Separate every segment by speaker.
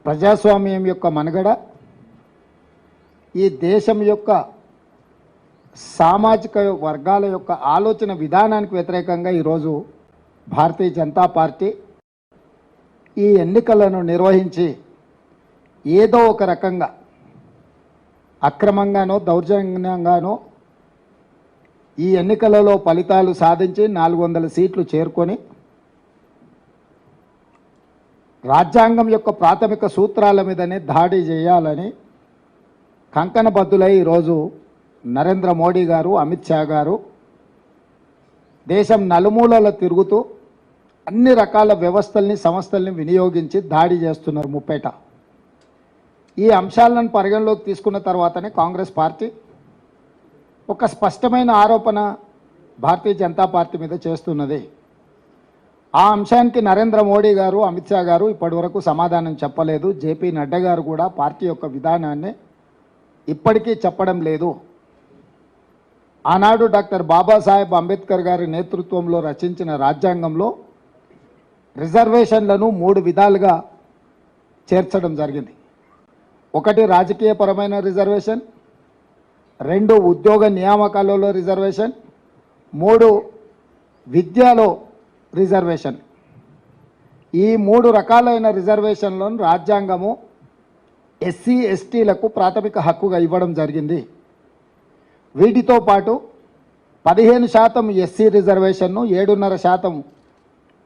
Speaker 1: ప్రజాస్వామ్యం యొక్క మనుగడ, ఈ దేశం యొక్క సామాజిక వర్గాల యొక్క ఆలోచన విధానానికి వ్యతిరేకంగా ఈరోజు భారతీయ జనతా పార్టీ ఈ ఎన్నికలను నిర్వహించి ఏదో ఒక రకంగా అక్రమంగానో దౌర్జన్యంగానో ఈ ఎన్నికలలో ఫలితాలు సాధించి 400 సీట్లు చేరుకొని రాజ్యాంగం యొక్క ప్రాథమిక సూత్రాల మీదనే దాడి చేయాలని కంకణబద్దులై ఈరోజు నరేంద్ర మోడీ గారు, అమిత్ షా గారు దేశం నలుమూలల తిరుగుతూ అన్ని రకాల వ్యవస్థల్ని, సంస్థల్ని వినియోగించి దాడి చేస్తున్నారు ముప్పేట. ఈ అంశాలను పరిగణలోకి తీసుకున్న తర్వాతనే కాంగ్రెస్ పార్టీ ఒక స్పష్టమైన ఆరోపణ భారతీయ జనతా పార్టీ మీద చేస్తున్నది. ఆ అంశానికి నరేంద్ర మోడీ గారు, అమిత్ షా గారు ఇప్పటివరకు సమాధానం చెప్పలేదు. జేపీ నడ్డా గారు కూడా పార్టీ యొక్క విధానాన్ని ఇప్పటికీ చెప్పడం లేదు. ఆనాడు డాక్టర్ బాబాసాహెబ్ అంబేద్కర్ గారి నేతృత్వంలో రచించిన రాజ్యాంగంలో రిజర్వేషన్లను 3 విధాలుగా చేర్చడం జరిగింది. 1 రాజకీయపరమైన రిజర్వేషన్, 2 ఉద్యోగ నియామకాలలో రిజర్వేషన్, 3 విద్యలో రిజర్వేషన్. ఈ 3 రకాలైన రిజర్వేషన్లను రాజ్యాంగము ఎస్సీ ఎస్టీలకు ప్రాథమిక హక్కుగా ఇవ్వడం జరిగింది. వీటితో పాటు 15% ఎస్సీ రిజర్వేషన్ను, 7.5%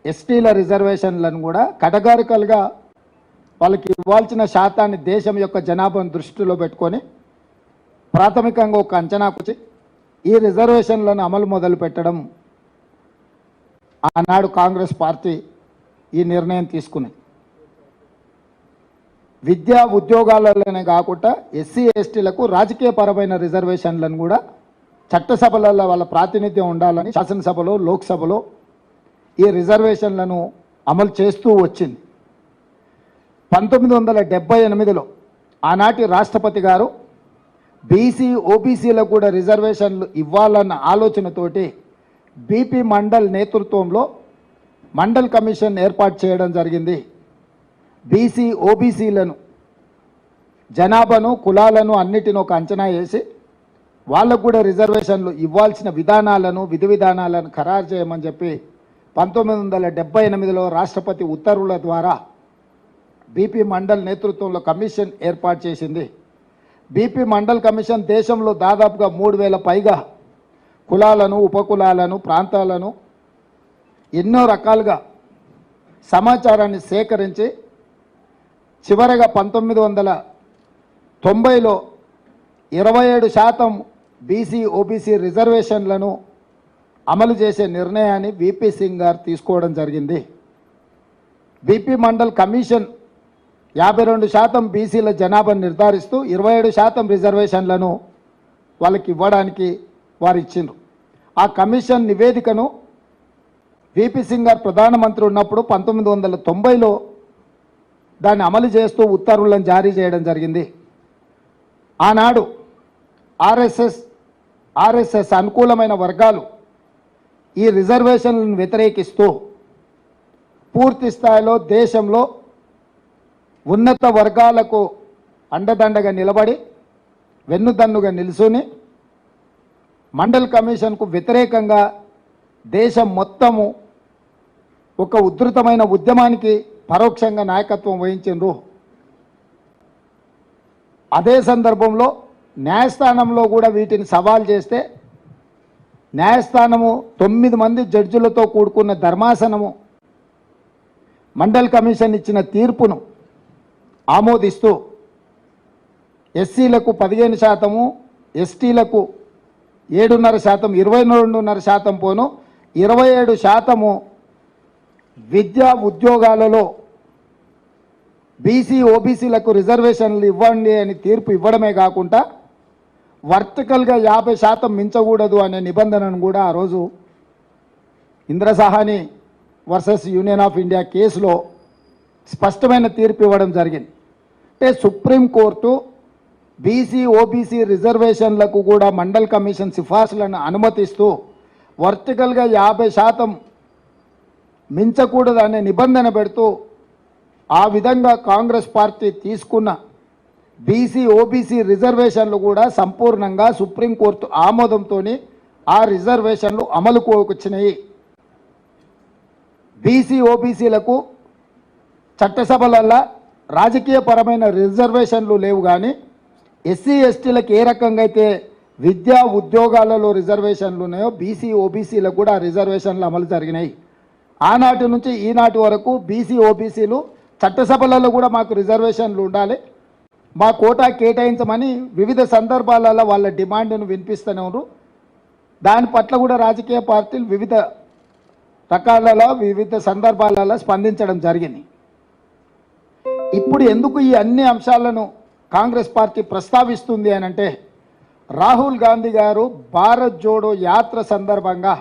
Speaker 1: ఎస్టీల రిజర్వేషన్లను కూడా కేటగారికల్గా వాళ్ళకి ఇవ్వాల్సిన శాతాన్ని దేశం యొక్క జనాభాను దృష్టిలో పెట్టుకొని ప్రాథమికంగా ఒక అంచనాకు వచ్చి ఈ రిజర్వేషన్లను అమలు మొదలు పెట్టడం ఆనాడు కాంగ్రెస్ పార్టీ ఈ నిర్ణయం తీసుకుని విద్యా ఉద్యోగాలలోనే కాకుండా ఎస్సీ ఎస్టీలకు రాజకీయపరమైన రిజర్వేషన్లను కూడా చట్టసభలలో వాళ్ళ ప్రాతినిధ్యం ఉండాలని శాసనసభలో, లోక్సభలో ఈ రిజర్వేషన్లను అమలు చేస్తూ వచ్చింది. 1978లో ఆనాటి రాష్ట్రపతి గారు బీసీ ఓబీసీలకు కూడా రిజర్వేషన్లు ఇవ్వాలన్న ఆలోచనతోటి బీపీ మండల్ నేతృత్వంలో మండల్ కమిషన్ ఏర్పాటు చేయడం జరిగింది. బీసీ ఓబీసీలను, జనాభాను, కులాలను అన్నిటిని ఒక అంచనా వేసి వాళ్ళకు కూడా రిజర్వేషన్లు ఇవ్వాల్సిన విధానాలను, విధి విధానాలను ఖరారు చేయమని చెప్పి 1978లో రాష్ట్రపతి ఉత్తర్వుల ద్వారా బీపీ మండల్ నేతృత్వంలో కమిషన్ ఏర్పాటు చేసింది. బీపీ మండల్ కమిషన్ దేశంలో దాదాపుగా 3000 పైగా కులాలను, ఉపకులాలను, ప్రాంతాలను ఎన్నో రకాలుగా సమాచారాన్ని సేకరించి చివరగా 1990లో 27% బీసీ ఓబీసీ రిజర్వేషన్లను అమలు చేసే నిర్ణయాన్ని వీపీ సింగ్ గారు తీసుకోవడం జరిగింది. బీపీ మండల్ కమిషన్ 52% బీసీల జనాభాను నిర్ధారిస్తూ 27% రిజర్వేషన్లను వాళ్ళకి ఇవ్వడానికి వారు ఇచ్చిండ్రు. ఆ కమిషన్ నివేదికను వీపీ సింగ్ గారు ప్రధానమంత్రి ఉన్నప్పుడు 1990లో దాన్ని అమలు చేస్తూ ఉత్తర్వులను జారీ చేయడం జరిగింది. ఆనాడు ఆర్ఎస్ఎస్ అనుకూలమైన వర్గాలు ఈ రిజర్వేషన్లను వ్యతిరేకిస్తూ పూర్తి స్థాయిలో దేశంలో ఉన్నత వర్గాలకు అండదండగా నిలబడి వెన్నుదన్నుగా నిలుచుని మండల్ కమిషన్కు వ్యతిరేకంగా దేశం మొత్తము ఒక ఉధృతమైన ఉద్యమానికి పరోక్షంగా నాయకత్వం వహించిండ్రు. అదే సందర్భంలో న్యాయస్థానంలో కూడా వీటిని సవాల్ చేస్తే న్యాయస్థానము 9 మంది జడ్జిలతో కూడుకున్న ధర్మాసనము మండల్ కమిషన్ ఇచ్చిన తీర్పును ఆమోదిస్తూ ఎస్సీలకు 15%, ఎస్టీలకు 7.5%, 22.5% పోను 27% విద్యా ఉద్యోగాలలో బీసీ ఓబీసీలకు రిజర్వేషన్లు ఇవ్వండి అని తీర్పు ఇవ్వడమే కాకుండా వర్టికల్గా 50% మించకూడదు అనే నిబంధనను కూడా ఆ రోజు ఇంద్రసాహాని వర్సెస్ యూనియన్ ఆఫ్ ఇండియా కేసులో స్పష్టమైన తీర్పు ఇవ్వడం జరిగింది. అంటే సుప్రీంకోర్టు బీసీ ఓబీసీ రిజర్వేషన్లకు కూడా మండల్ కమిషన్ సిఫార్సులను అనుమతిస్తూ వర్టికల్గా 50% మించకూడదు అనే నిబంధన పెడుతూ ఆ విధంగా కాంగ్రెస్ పార్టీ తీసుకున్న బీసీ ఓబీసీ రిజర్వేషన్లు కూడా సంపూర్ణంగా సుప్రీంకోర్టు ఆమోదంతో ఆ రిజర్వేషన్లు అమలుకు వచ్చినాయి. బీసీ ఓబీసీలకు చట్టసభలల్లో రాజకీయపరమైన రిజర్వేషన్లు లేవు, కానీ ఎస్సీ ఎస్టీలకు ఏ రకంగా అయితే విద్యా ఉద్యోగాలలో రిజర్వేషన్లు ఉన్నాయో బీసీ ఓబీసీలకు కూడా రిజర్వేషన్లు అమలు జరిగినాయి. ఆనాటి నుంచి ఈనాటి వరకు బీసీ ఓబీసీలు చట్టసభలలో కూడా మాకు రిజర్వేషన్లు ఉండాలి, మా కోటా కేటాయించమని వివిధ సందర్భాలలో వాళ్ళ డిమాండ్ను వినిపిస్తూనే ఉన్నారు. దాని పట్ల కూడా రాజకీయ పార్టీలు వివిధ రకాలలో వివిధ సందర్భాలలో స్పందించడం జరిగింది. ఇప్పుడు ఎందుకు ఈ అన్ని అంశాలను కాంగ్రెస్ పార్టీ ప్రస్తావిస్తుంది అని అంటే, రాహుల్ గాంధీ గారు భారత్ జోడో యాత్ర సందర్భంగా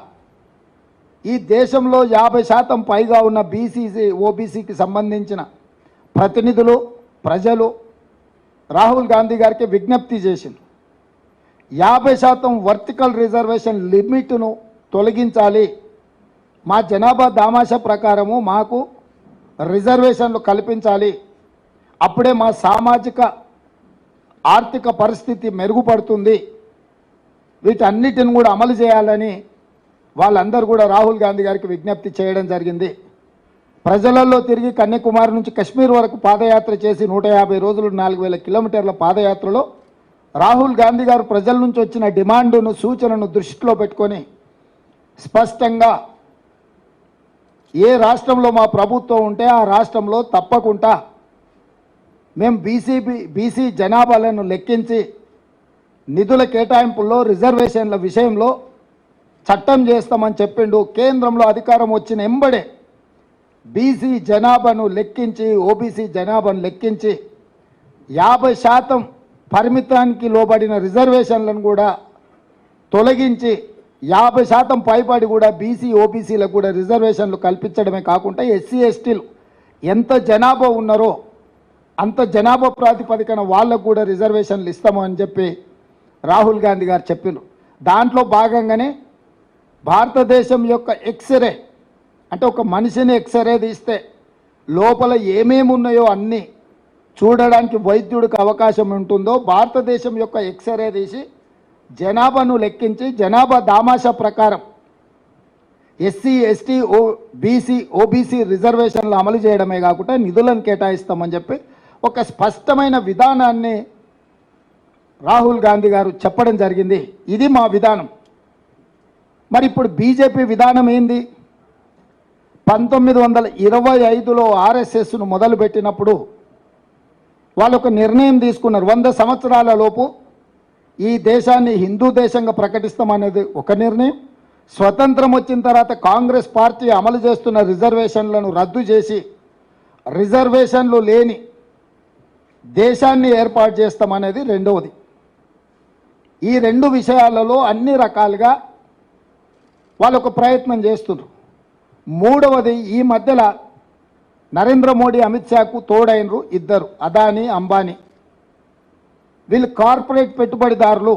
Speaker 1: ఈ దేశంలో 50% పైగా ఉన్న బీసీసీ ఓబీసీకి సంబంధించిన ప్రతినిధులు ప్రజలు రాహుల్ గాంధీ గారికి విజ్ఞప్తి చేసింది. 50% వర్టికల్ రిజర్వేషన్ లిమిట్ను తొలగించాలి, మా జనాభా దామాషా ప్రకారము మాకు రిజర్వేషన్లు కల్పించాలి, అప్పుడే మా సామాజిక ఆర్థిక పరిస్థితి మెరుగుపడుతుంది, వీటన్నిటిని కూడా అమలు చేయాలని వాళ్ళందరూ కూడా రాహుల్ గాంధీ గారికి విజ్ఞప్తి చేయడం జరిగింది. ప్రజలలో తిరిగి కన్యాకుమారి నుంచి కశ్మీర్ వరకు పాదయాత్ర చేసి 150 రోజులు 4000 కిలోమీటర్ల పాదయాత్రలో రాహుల్ గాంధీ గారు ప్రజల నుంచి వచ్చిన డిమాండును సూచనను దృష్టిలో పెట్టుకొని స్పష్టంగా ఏ రాష్ట్రంలో మా ప్రభుత్వం ఉంటే ఆ రాష్ట్రంలో తప్పకుండా మేము బీసీ జనాభాలను లెక్కించి నిధుల కేటాయింపుల్లో రిజర్వేషన్ల విషయంలో చట్టం చేస్తామని చెప్పిండు. కేంద్రంలో అధికారం వచ్చిన ఎంబడే బీసీ జనాభాను లెక్కించి ఓబీసీ జనాభాను లెక్కించి 50% పరిమితానికి లోబడిన రిజర్వేషన్లను కూడా తొలగించి 50% పైబడి కూడా బీసీ ఓబీసీలకు కూడా రిజర్వేషన్లు కల్పించడమే కాకుండా ఎస్సీ ఎస్టీలు ఎంత జనాభా ఉన్నారో అంత జనాభా ప్రాతిపదికన వాళ్ళకు కూడా రిజర్వేషన్లు ఇస్తాము అని చెప్పి రాహుల్ గాంధీ గారు చెప్పారు. దాంట్లో భాగంగానే భారతదేశం యొక్క ఎక్స్రే అంటే ఒక మనిషిని ఎక్స్రే తీస్తే లోపల ఏమేమి ఉన్నాయో అన్నీ చూడడానికి వైద్యుడికి అవకాశం ఉంటుందో భారతదేశం యొక్క ఎక్స్రే తీసి జనాభాను లెక్కించి జనాభా దామాషా ప్రకారం ఎస్సీ ఎస్టీ బీసీ ఓబీసీ రిజర్వేషన్లు అమలు చేయడమే కాకుండా నిధులను కేటాయిస్తామని చెప్పి ఒక స్పష్టమైన విధానాన్ని రాహుల్ గాంధీ గారు చెప్పడం జరిగింది. ఇది మా విధానం. మరి ఇప్పుడు బీజేపీ విధానం ఏంది? 1925లో ఆర్ఎస్ఎస్ను మొదలుపెట్టినప్పుడు వాళ్ళు ఒక నిర్ణయం తీసుకున్నారు. 100 సంవత్సరాల లోపు ఈ దేశాన్ని హిందూ దేశంగా ప్రకటిస్తామనేది ఒక నిర్ణయం. స్వతంత్రం వచ్చిన తర్వాత కాంగ్రెస్ పార్టీ అమలు చేస్తున్న రిజర్వేషన్లను రద్దు చేసి రిజర్వేషన్లు లేని దేశాన్ని ఏర్పాటు చేస్తామనేది రెండవది. ఈ రెండు విషయాలలో అన్ని రకాలుగా వాళ్ళు ఒక ప్రయత్నం చేస్తున్నారు. మూడవది, ఈ మధ్యలో నరేంద్ర మోడీ అమిత్ షాకు తోడైనరు ఇద్దరు, అదానీ అంబానీ. వీళ్ళు కార్పొరేట్ పెట్టుబడిదారులు.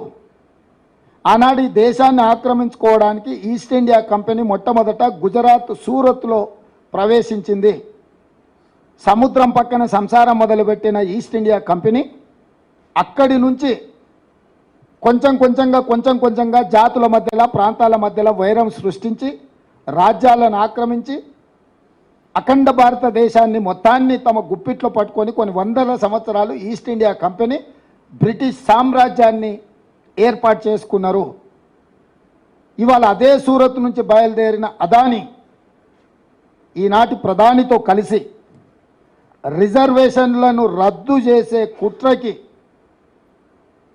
Speaker 1: ఆనాడు ఈ దేశాన్ని ఆక్రమించుకోవడానికి ఈస్ట్ ఇండియా కంపెనీ మొట్టమొదట గుజరాత్ సూరత్లో ప్రవేశించింది. సముద్రం పక్కన సంసారం మొదలుపెట్టిన ఈస్ట్ ఇండియా కంపెనీ అక్కడి నుంచి కొంచెం కొంచెంగా జాతుల మధ్యలో ప్రాంతాల మధ్యలో వైరం సృష్టించి రాజ్యాలను ఆక్రమించి అఖండ భారతదేశాన్ని మొత్తాన్ని తమ గుప్పిట్లో పట్టుకొని కొన్ని వందల సంవత్సరాలు ఈస్ట్ ఇండియా కంపెనీ బ్రిటిష్ సామ్రాజ్యాన్ని ఏర్పాటు చేసుకున్నారు. ఇవాళ అదే సూరత్ నుంచి బయలుదేరిన అదానీ ఈనాటి ప్రధానితో కలిసి రిజర్వేషన్లను రద్దు చేసే కుట్రకి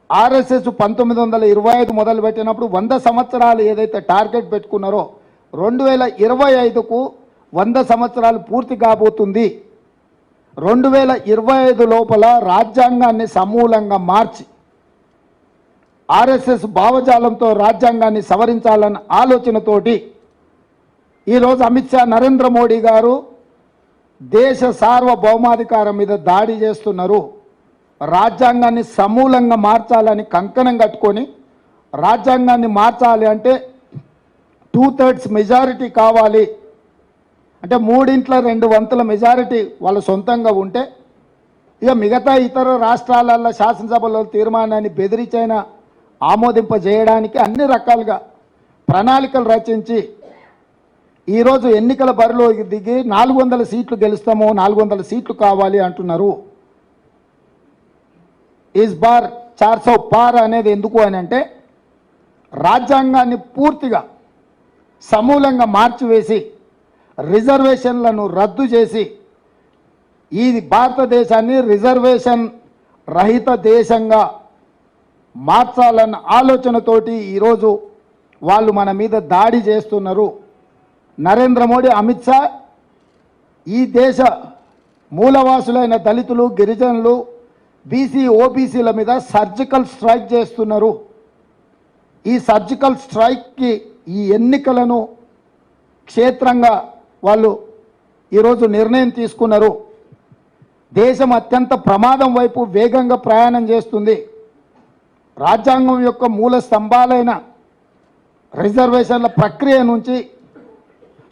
Speaker 1: ఆర్ఎస్ఎస్ 1925 మొదలుపెట్టినప్పుడు 100 సంవత్సరాలు ఏదైతే టార్గెట్ పెట్టుకున్నారో 2025కు 100 సంవత్సరాలు పూర్తి కాబోతుంది. 2025 లోపల రాజ్యాంగాన్ని సమూలంగా మార్చి ఆర్ఎస్ఎస్ భావజాలంతో రాజ్యాంగాన్ని సవరించాలన్న ఆలోచనతోటి ఈరోజు అమిత్ షా నరేంద్ర మోడీ గారు దేశ సార్వభౌమాధికారం మీద దాడి చేస్తున్నారు. రాజ్యాంగాన్ని సమూలంగా మార్చాలని కంకణం కట్టుకొని రాజ్యాంగాన్ని మార్చాలి అంటే 2/3 మెజారిటీ కావాలి. అంటే 3/2 మెజారిటీ వాళ్ళ సొంతంగా ఉంటే ఇక మిగతా ఇతర రాష్ట్రాలలో శాసనసభలో తీర్మానాన్ని బెదిరించైనా ఆమోదింపజేయడానికి అన్ని రకాలుగా ప్రణాళికలు రచించి ఈరోజు ఎన్నికల బరిలో దిగి 400 సీట్లు గెలుస్తాము, 400 సీట్లు కావాలి అంటున్నారు. ఇస్ బార్ 400 పార్ అనేది ఎందుకు అని అంటే రాజ్యాంగాన్ని పూర్తిగా సమూలంగా మార్చివేసి రిజర్వేషన్లను రద్దు చేసి ఈ భారతదేశాన్ని రిజర్వేషన్ రహిత దేశంగా మార్చాలన్న ఆలోచనతోటి ఈరోజు వాళ్ళు మన మీద దాడి చేస్తున్నారు. నరేంద్ర మోడీ, అమిత్ షా ఈ దేశ మూలవాసులైన దళితులు, గిరిజనులు, బీసీ, ఓబీసీల మీద సర్జికల్ స్ట్రైక్ చేస్తున్నారు. ఈ సర్జికల్ స్ట్రైక్కి ఈ ఎన్నికలను క్షేత్రంగా వాళ్ళు ఈరోజు నిర్ణయం తీసుకున్నారు. దేశం అత్యంత ప్రమాదం వైపు వేగంగా ప్రయాణం చేస్తుంది. రాజ్యాంగం యొక్క మూల స్తంభాలైన రిజర్వేషన్ల ప్రక్రియ నుంచి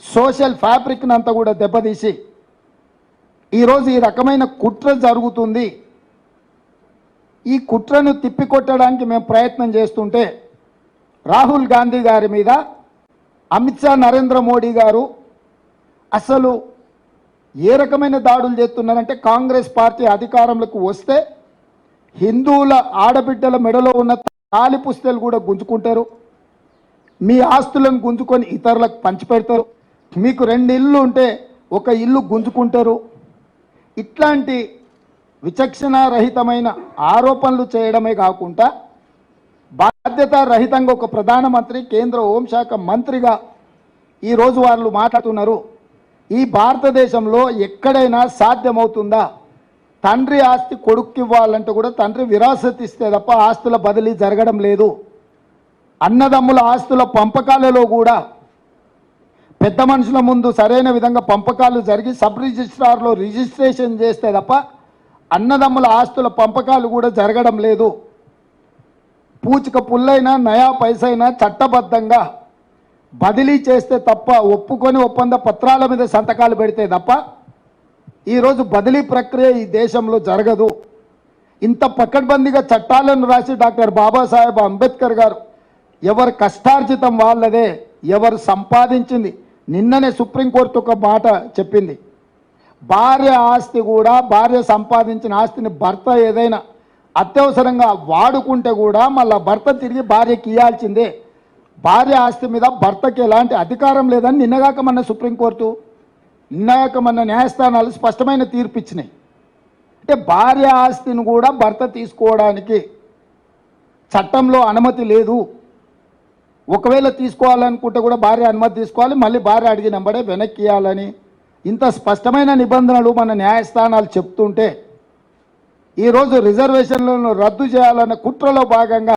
Speaker 1: సోషల్ ఫ్యాబ్రిక్ని అంతా కూడా దెబ్బతీసి ఈరోజు ఈ రకమైన కుట్ర జరుగుతుంది. ఈ కుట్రను తిప్పికొట్టడానికి మేము ప్రయత్నం చేస్తుంటే రాహుల్ గాంధీ గారి మీద అమిత్ షా, నరేంద్ర మోడీ గారు అసలు ఏ రకమైన దాడులు చేస్తున్నారంటే కాంగ్రెస్ పార్టీ అధికారంలోకి వస్తే హిందువుల ఆడబిడ్డల మెడలో ఉన్న తాలి పుస్తలు కూడా గుంజుకుంటారు, మీ ఆస్తులను గుంజుకొని ఇతరులకు పంచిపెడతారు, మీకు 2 ఇళ్ళు ఉంటే 1 ఇల్లు గుంజుకుంటారు. ఇట్లాంటి విచక్షణారహితమైన ఆరోపణలు చేయడమే కాకుండా బాధ్యతారహితంగా ఒక ప్రధానమంత్రి, కేంద్ర హోంశాఖ మంత్రిగా ఈరోజు వాళ్ళు మాట్లాడుతున్నారు. ఈ భారతదేశంలో ఎక్కడైనా సాధ్యమవుతుందా? తండ్రి ఆస్తి కొడుక్కి ఇవ్వాలంటే కూడా తండ్రి విరాసత్ ఇస్తే తప్ప ఆస్తుల బదిలీ జరగడం లేదు. అన్నదమ్ముల ఆస్తుల పంపకాలలో కూడా పెద్ద మనుషుల ముందు సరైన విధంగా పంపకాలు జరిగి సబ్ రిజిస్ట్రార్లో రిజిస్ట్రేషన్ చేస్తే తప్ప అన్నదమ్ముల ఆస్తుల పంపకాలు కూడా జరగడం లేదు. పూచిక పుల్లైనా నయా పైసైనా చట్టబద్ధంగా బదిలీ చేస్తే తప్ప, ఒప్పుకొని ఒప్పంద పత్రాల మీద సంతకాలు పెడితే తప్ప ఈరోజు బదిలీ ప్రక్రియ ఈ దేశంలో జరగదు. ఇంత పకడ్బందీగా చట్టాలను రాసి డాక్టర్ బాబాసాహెబ్ అంబేద్కర్ గారు ఎవరు కష్టార్జితం వాళ్ళదే, ఎవరు సంపాదించింది. నిన్ననే సుప్రీంకోర్టు ఒక మాట చెప్పింది, భార్య ఆస్తి కూడా, భార్య సంపాదించిన ఆస్తిని భర్త ఏదైనా అత్యవసరంగా వాడుకుంటే కూడా మళ్ళీ భర్త తిరిగి భార్యకి ఇవ్వాల్సిందే. భార్య ఆస్తి మీద భర్తకి ఎలాంటి అధికారం లేదని నిన్నగాక మన సుప్రీంకోర్టు, నిన్నగాక మన న్యాయస్థానాలు స్పష్టమైన తీర్పు ఇచ్చినాయి. అంటే భార్య ఆస్తిని కూడా భర్త తీసుకోవడానికి చట్టంలో అనుమతి లేదు. ఒకవేళ తీసుకోవాలనుకుంటే కూడా భార్య అనుమతి తీసుకోవాలి, మళ్ళీ భార్య అడిగినంబడే వెనక్కి ఇవ్వాలని ఇంత స్పష్టమైన నిబంధనలు మన న్యాయస్థానాలు చెప్తుంటే ఈరోజు రిజర్వేషన్లను రద్దు చేయాలన్న కుట్రలో భాగంగా